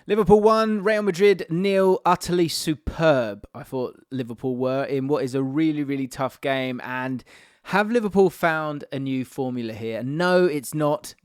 Liverpool 1, Real Madrid 0, utterly superb. I thought Liverpool were in what is a really, really tough game. And have Liverpool found a new formula here? No, it's not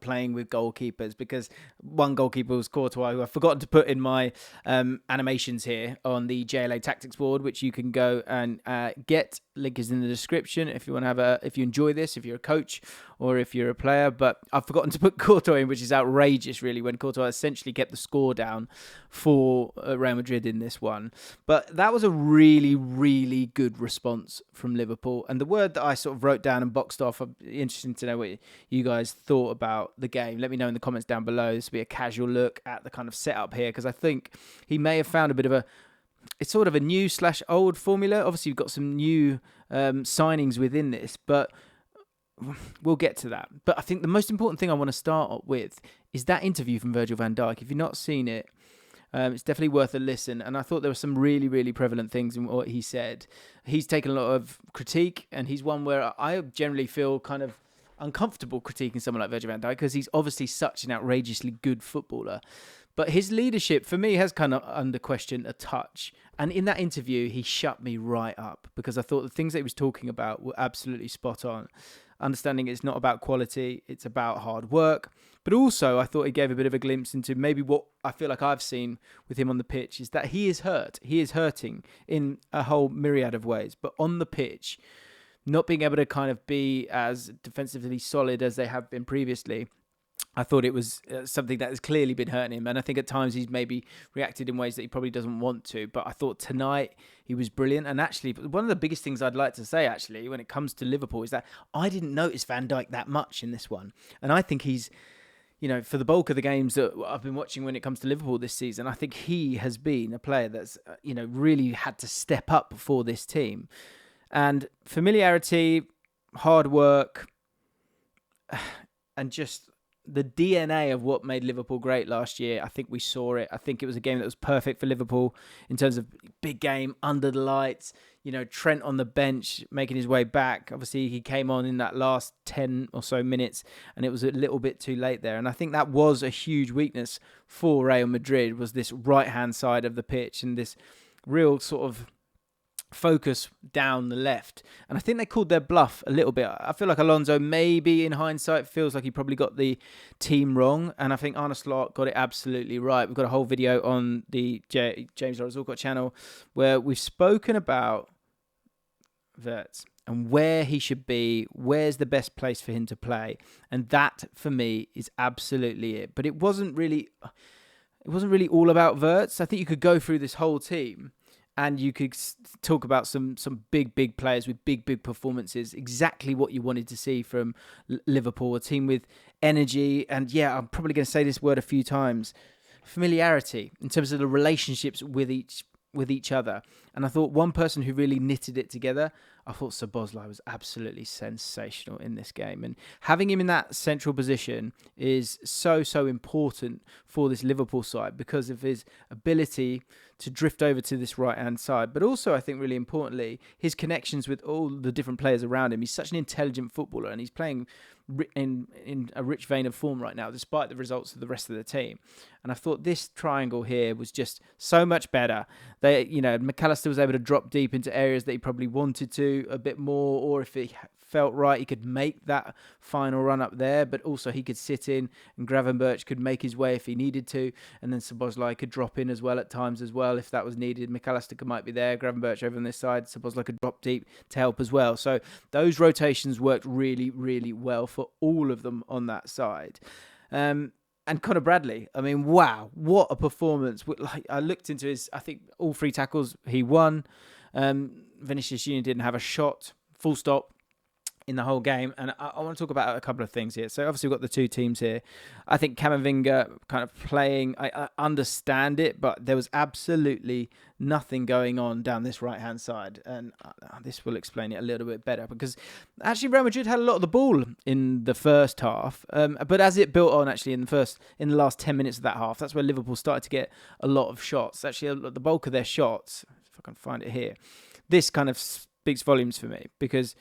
playing with goalkeepers, because one goalkeeper was Courtois, who I've forgotten to put in my animations here on the JLA Tactics board, which you can go and get. Link is in the description if you want to have if you enjoy this, if you're a coach or if you're a player. But I've forgotten to put Courtois in, which is outrageous, really, when Courtois essentially kept the score down for Real Madrid in this one. But that was a really, really good response from Liverpool. And the word that I sort of wrote down and boxed off, I'm interested to know what you guys thought about the game. Let me know in the comments down below. This will be a casual look at the kind of setup here, because I think he may have found a bit of it's sort of a new/old formula. Obviously, you've got some new signings within this, but we'll get to that. But I think the most important thing I want to start with is that interview from Virgil van Dijk. If you've not seen it, it's definitely worth a listen. And I thought there were some really, really prevalent things in what he said. He's taken a lot of critique, and he's one where I generally feel kind of uncomfortable critiquing someone like Virgil van Dijk, because he's obviously such an outrageously good footballer. But his leadership, for me, has kind of under question a touch. And in that interview, he shut me right up, because I thought the things that he was talking about were absolutely spot on. Understanding it's not about quality, it's about hard work. But also, I thought he gave a bit of a glimpse into maybe what I feel like I've seen with him on the pitch, is that he is hurt. He is hurting in a whole myriad of ways. But on the pitch, not being able to kind of be as defensively solid as they have been previously, I thought it was something that has clearly been hurting him. And I think at times he's maybe reacted in ways that he probably doesn't want to. But I thought tonight he was brilliant. And actually, one of the biggest things I'd like to say, actually, when it comes to Liverpool, is that I didn't notice Van Dijk that much in this one. And I think he's, for the bulk of the games that I've been watching when it comes to Liverpool this season, I think he has been a player that's, really had to step up for this team. And familiarity, hard work, and just the DNA of what made Liverpool great last year, I think we saw it. I think it was a game that was perfect for Liverpool in terms of big game, under the lights, Trent on the bench, making his way back. Obviously, he came on in that last 10 or so minutes, and it was a little bit too late there. And I think that was a huge weakness for Real Madrid, was this right-hand side of the pitch and this real sort of focus down the left. And I think they called their bluff a little bit. I feel like Alonso, maybe in hindsight, feels like he probably got the team wrong, and I think Arne Slot got it absolutely right. We've got a whole video on the James Lawrence Allcott channel where we've spoken about Wirtz and where he should be, where's the best place for him to play, and that for me is absolutely it. But it wasn't really all about Wirtz. I think you could go through this whole team and you could talk about some big players with big performances, exactly what you wanted to see from Liverpool, a team with energy. And yeah, I'm probably going to say this word a few times, familiarity in terms of the relationships with each other. And I thought one person who really knitted it together, I thought Szoboszlai was absolutely sensational in this game. And having him in that central position is so important for this Liverpool side because of his ability to drift over to this right-hand side. But also, I think really importantly, his connections with all the different players around him. He's such an intelligent footballer, and he's playing in a rich vein of form right now, despite the results of the rest of the team. And I thought this triangle here was just so much better. McAllister was able to drop deep into areas that he probably wanted to a bit more, or if he felt right, he could make that final run up there, but also he could sit in and Gravenberch could make his way if he needed to, and then Szoboszlai could drop in as well at times as well if that was needed. McAllister might be there, Gravenberch over on this side, Szoboszlai could drop deep to help as well. So those rotations worked really, really well for all of them on that side. And Conor Bradley, I mean, wow, what a performance. I looked into his, I think all 3 tackles he won. Vinicius Junior didn't have a shot, full stop, in the whole game. And I want to talk about a couple of things here. So obviously we've got the 2 teams here. I think Camavinga kind of playing, I understand it, but there was absolutely nothing going on down this right-hand side. And this will explain it a little bit better, because actually Real Madrid had a lot of the ball in the first half. But as it built on actually in the last 10 minutes of that half, that's where Liverpool started to get a lot of shots. Actually, the bulk of their shots, if I can find it here, this kind of speaks volumes for me, because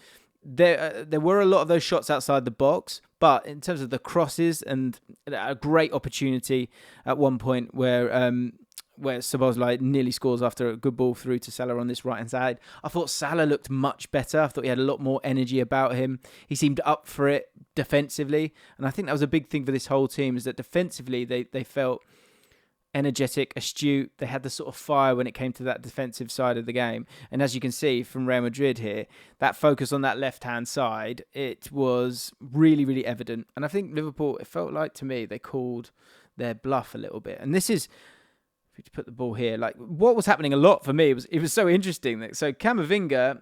there were a lot of those shots outside the box, But in terms of the crosses, and a great opportunity at one point where Szoboszlai nearly scores after a good ball through to Salah on this right-hand side. I thought Salah looked much better. I thought he had a lot more energy about him. He seemed up for it defensively. And I think that was a big thing for this whole team, is that defensively they felt energetic, astute. They had the sort of fire when it came to that defensive side of the game. And as you can see from Real Madrid here, that focus on that left-hand side, it was really, really evident. And I think Liverpool, it felt like to me, they called their bluff a little bit. And this is... to put the ball here, like what was happening a lot for me it was so interesting. So Camavinga,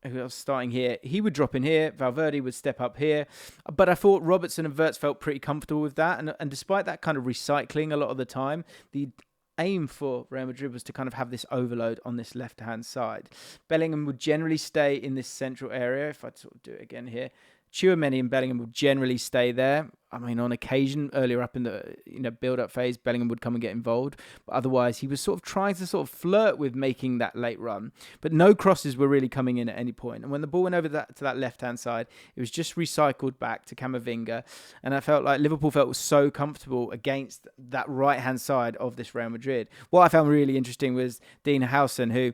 who was starting here, he would drop in here. Valverde would step up here. But I thought Robertson and Wirtz felt pretty comfortable with that. And despite that kind of recycling a lot of the time, the aim for Real Madrid was to kind of have this overload on this left-hand side. Bellingham would generally stay in this central area. If I sort of do it again here, Tchouaméni and Bellingham would generally stay there. I mean, on occasion, earlier up in the build-up phase, Bellingham would come and get involved. But otherwise, he was sort of trying to sort of flirt with making that late run. But no crosses were really coming in at any point. And when the ball went over to that left-hand side, it was just recycled back to Camavinga. And I felt like Liverpool felt so comfortable against that right-hand side of this Real Madrid. What I found really interesting was Dean Howson, who,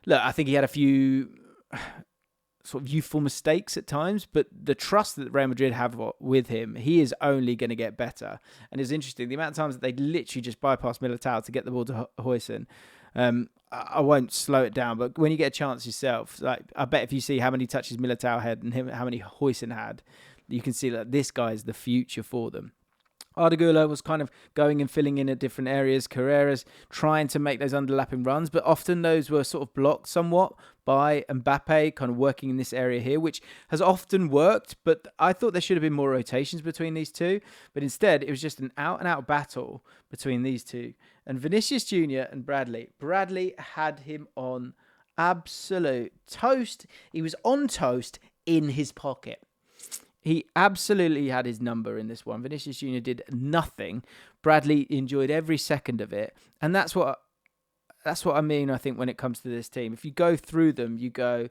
look, I think he had a few... sort of youthful mistakes at times, but the trust that Real Madrid have with him, he is only going to get better. And it's interesting, the amount of times that they literally just bypass Militao to get the ball to Huijsen. I won't slow it down, but when you get a chance yourself, like I bet if you see how many touches Militao had and how many Huijsen had, you can see that this guy is the future for them. Arda Güler was kind of going and filling in at different areas. Carreras trying to make those underlapping runs, but often those were sort of blocked somewhat by Mbappe, kind of working in this area here, which has often worked, but I thought there should have been more rotations between these two. But instead, it was just an out-and-out battle between these two. And Vinicius Jr. and Bradley. Bradley had him on absolute toast. He was on toast in his pocket. He absolutely had his number in this one. Vinicius Jr. did nothing. Bradley enjoyed every second of it. And that's what I mean, I think, when it comes to this team. If you go through them, you go,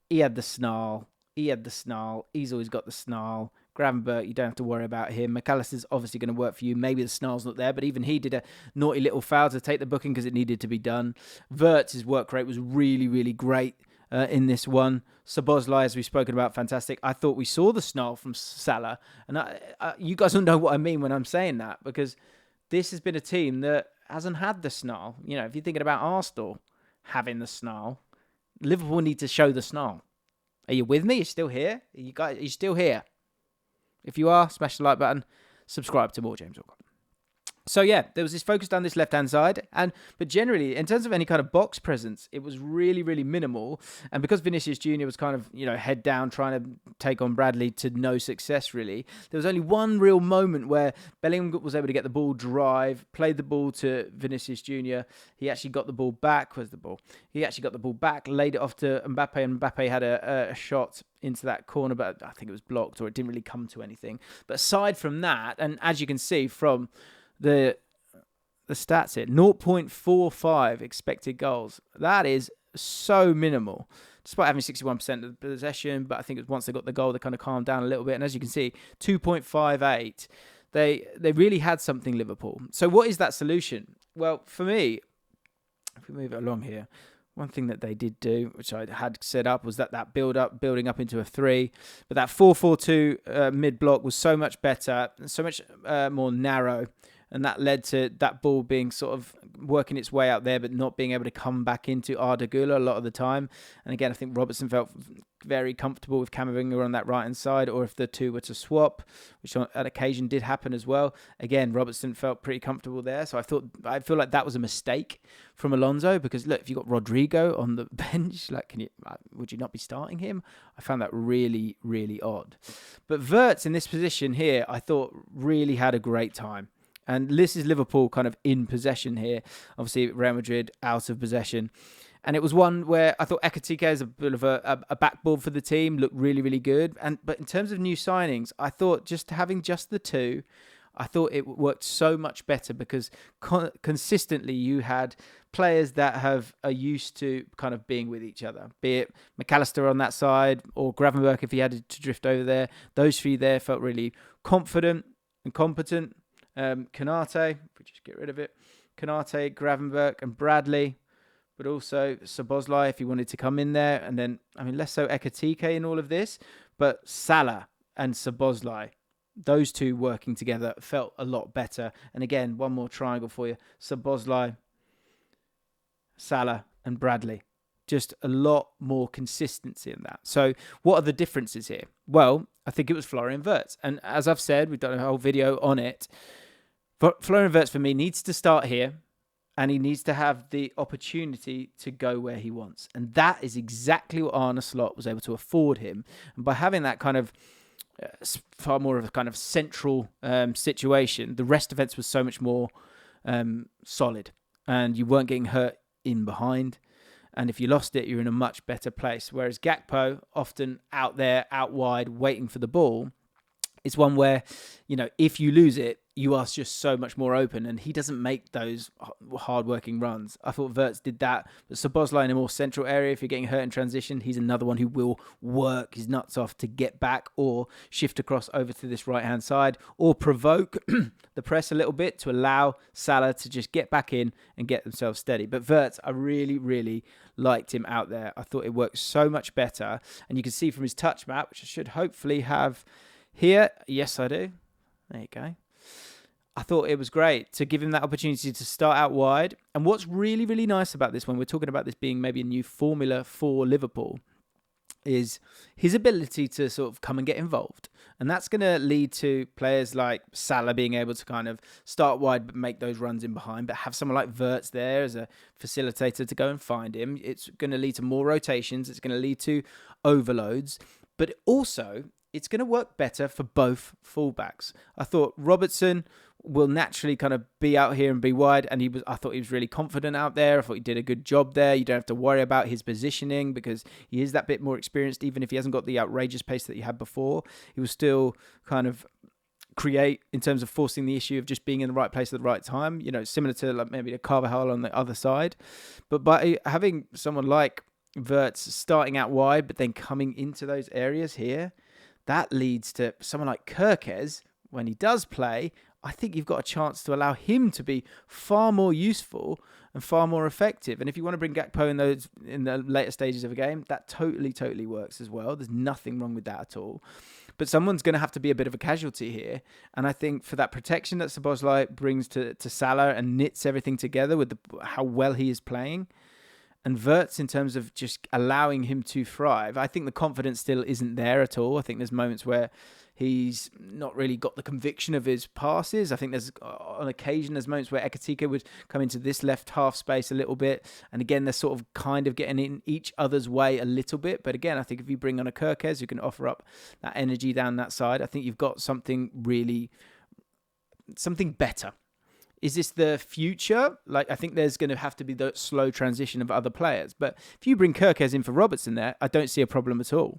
he had the snarl. He's always got the snarl. Gravenberch, you don't have to worry about him. McAllister's obviously going to work for you. Maybe the snarl's not there, but even he did a naughty little foul to take the booking because it needed to be done. Wirtz's work rate was really, really great. In this one. Szoboszlai, as we've spoken about, fantastic. I thought we saw the snarl from Salah. And you guys don't know what I mean when I'm saying that, because this has been a team that hasn't had the snarl. You know, if you're thinking about Arsenal having the snarl, Liverpool need to show the snarl. Are you with me? You're still here? Are you still here? If you are, smash the like button. Subscribe to more James Allcott. So yeah, there was this focus down this left-hand side, but generally, in terms of any kind of box presence, it was really, really minimal. And because Vinicius Jr. was kind of, head down, trying to take on Bradley to no success, really, there was only one real moment where Bellingham was able to get the ball, drive, played the ball to Vinicius Jr. He actually got the ball back. Where's the ball? He actually got the ball back, laid it off to Mbappe, and Mbappe had a shot into that corner, but I think it was blocked, or it didn't really come to anything. But aside from that, and as you can see from the stats here, 0.45 expected goals. That is so minimal, despite having 61% of the possession. But I think it was once they got the goal, they kind of calmed down a little bit. And as you can see, 2.58. They really had something, Liverpool. So what is that solution? Well, for me, if we move it along here, one thing that they did do, which I had set up, was that building up into a 3. But that 4-4-2 mid-block was so much better, so much more narrow. And that led to that ball being sort of working its way out there, but not being able to come back into Arda Güler a lot of the time. And again, I think Robertson felt very comfortable with Camavinga on that right-hand side, or if the two were to swap, which on occasion did happen as well. Again, Robertson felt pretty comfortable there. So I feel like that was a mistake from Alonso, because look, if you've got Rodrigo on the bench, like, would you not be starting him? I found that really, really odd. But Wirtz in this position here, I thought really had a great time. And this is Liverpool kind of in possession here. Obviously, Real Madrid out of possession. And it was one where I thought Ekitike is a bit of a backboard for the team, looked really, really good. But in terms of new signings, I thought having just the two, I thought it worked so much better because consistently you had players that are used to kind of being with each other, be it McAllister on that side or Gravenberch if he had to drift over there. Those three there felt really confident and competent. Konaté, if we just get rid of it, Konaté, Gravenberch and Bradley, but also Szoboszlai if he wanted to come in there. And then, less so Ekitike in all of this, but Salah and Szoboszlai, those two working together felt a lot better. And again, one more triangle for you. Szoboszlai, Salah and Bradley. Just a lot more consistency in that. So what are the differences here? Well, I think it was Florian Wirtz. And as I've said, we've done a whole video on it. But Florian Wirtz, for me, needs to start here. And he needs to have the opportunity to go where he wants. And that is exactly what Arne Slot was able to afford him. And by having that kind of far more of a kind of central situation, the rest defence was so much more solid. And you weren't getting hurt in behind. And if you lost it, you're in a much better place. Whereas Gakpo, often out there, out wide, waiting for the ball, it's one where, if you lose it, you are just so much more open, and he doesn't make those hard-working runs. I thought Wirtz did that, but Szoboszlai in a more central area, if you're getting hurt in transition, he's another one who will work his nuts off to get back or shift across over to this right-hand side or provoke the press a little bit to allow Salah to just get back in and get themselves steady. But Wirtz, I really, really liked him out there. I thought it worked so much better, and you can see from his touch map, which I should hopefully have here. Yes, I do. There you go. I thought it was great to give him that opportunity to start out wide. And what's really, really nice about this, when we're talking about this being maybe a new formula for Liverpool, is his ability to sort of come and get involved. And that's going to lead to players like Salah being able to kind of start wide but make those runs in behind, but have someone like Wirtz there as a facilitator to go and find him. It's going to lead to more rotations. It's going to lead to overloads. But also, it's going to work better for both fullbacks. I thought Robertson will naturally kind of be out here and be wide, and I thought he was really confident out there. I thought he did a good job there. You don't have to worry about his positioning because he is that bit more experienced, even if he hasn't got the outrageous pace that he had before. He will still kind of create in terms of forcing the issue of just being in the right place at the right time, similar to like maybe a Carvajal on the other side. But by having someone like Wirtz starting out wide but then coming into those areas here, that leads to someone like Kerkez, when he does play, I think you've got a chance to allow him to be far more useful and far more effective. And if you want to bring Gakpo in the later stages of a game, that totally works as well. There's nothing wrong with that at all. But someone's going to have to be a bit of a casualty here. And I think for that protection that Szoboszlai brings to Salah and knits everything together with how well he is playing, and Wirtz in terms of just allowing him to thrive, I think the confidence still isn't there at all. I think there's moments where he's not really got the conviction of his passes. I think on occasion, there's moments where Ekitike would come into this left half space a little bit. And again, they're sort of kind of getting in each other's way a little bit. But again, I think if you bring on a Kerkez who can offer up that energy down that side, I think you've got something better. Is this the future? I think there's going to have to be the slow transition of other players. But if you bring Kerkez in for Robertson there, I don't see a problem at all.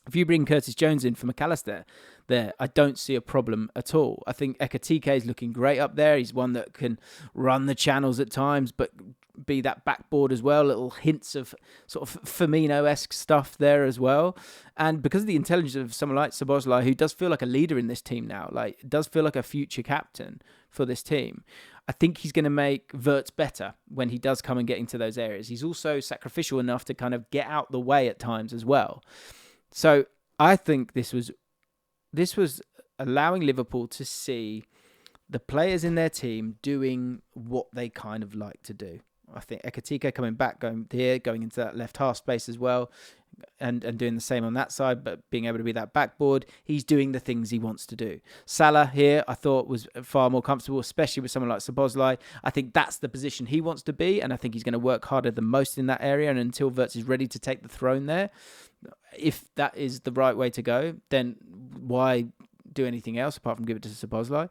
If you bring Curtis Jones in for McAllister there, I don't see a problem at all. I think Ekitike is looking great up there. He's one that can run the channels at times, but be that backboard as well. Little hints of sort of Firmino-esque stuff there as well. And because of the intelligence of someone like Szoboszlai, who does feel like a leader in this team now, does feel like a future captain for this team, I think he's going to make Wirtz better when he does come and get into those areas. He's also sacrificial enough to kind of get out the way at times as well. So I think this was allowing Liverpool to see the players in their team doing what they kind of like to do. I think Ekitike coming back, going into that left half space as well, and doing the same on that side, but being able to be that backboard. He's doing the things he wants to do. Salah here, I thought, was far more comfortable, especially with someone like Szoboszlai. I think that's the position he wants to be, and I think he's going to work harder than most in that area. And until Wirtz is ready to take the throne there, if that is the right way to go, then why do anything else apart from give it to Szoboszlai.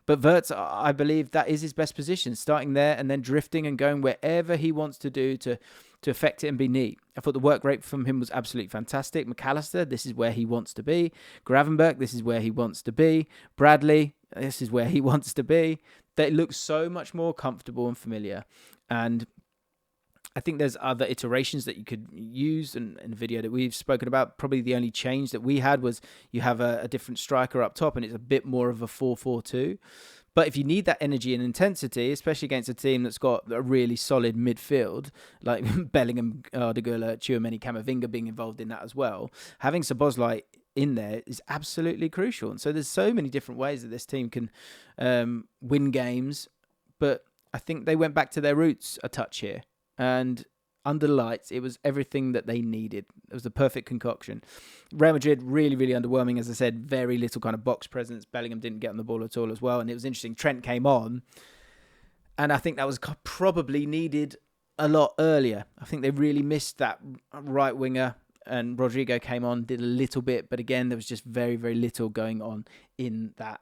But Wirtz, I believe that is his best position, starting there and then drifting and going wherever he wants to do to affect it and be neat. I thought the work rate from him was absolutely fantastic. McAllister, this is where he wants to be. Gravenberch, this is where he wants to be. Bradley, this is where he wants to be. They look so much more comfortable and familiar. And I think there's other iterations that you could use in the video that we've spoken about. Probably the only change that we had was you have a different striker up top and it's a bit more of a 4-4-2. But if you need that energy and intensity, especially against a team that's got a really solid midfield, like Bellingham, Ardagula, Tchouaméni, Camavinga being involved in that as well, having Szoboszlai in there is absolutely crucial. And so there's so many different ways that this team can win games. But I think they went back to their roots a touch here. And under the lights, it was everything that they needed. It was the perfect concoction. Real Madrid, really, really underwhelming. As I said, very little kind of box presence. Bellingham didn't get on the ball at all as well. And it was interesting. Trent came on. And I think that was probably needed a lot earlier. I think they really missed that right winger. And Rodrigo came on, did a little bit. But again, there was just very, very little going on in that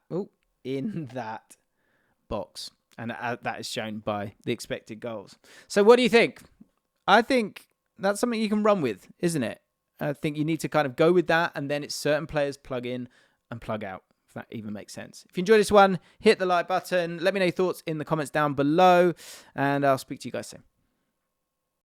box. And that is shown by the expected goals. So what do you think? I think that's something you can run with, isn't it? I think you need to kind of go with that, and then it's certain players plug in and plug out, if that even makes sense. If you enjoyed this one, hit the like button. Let me know your thoughts in the comments down below, and I'll speak to you guys soon.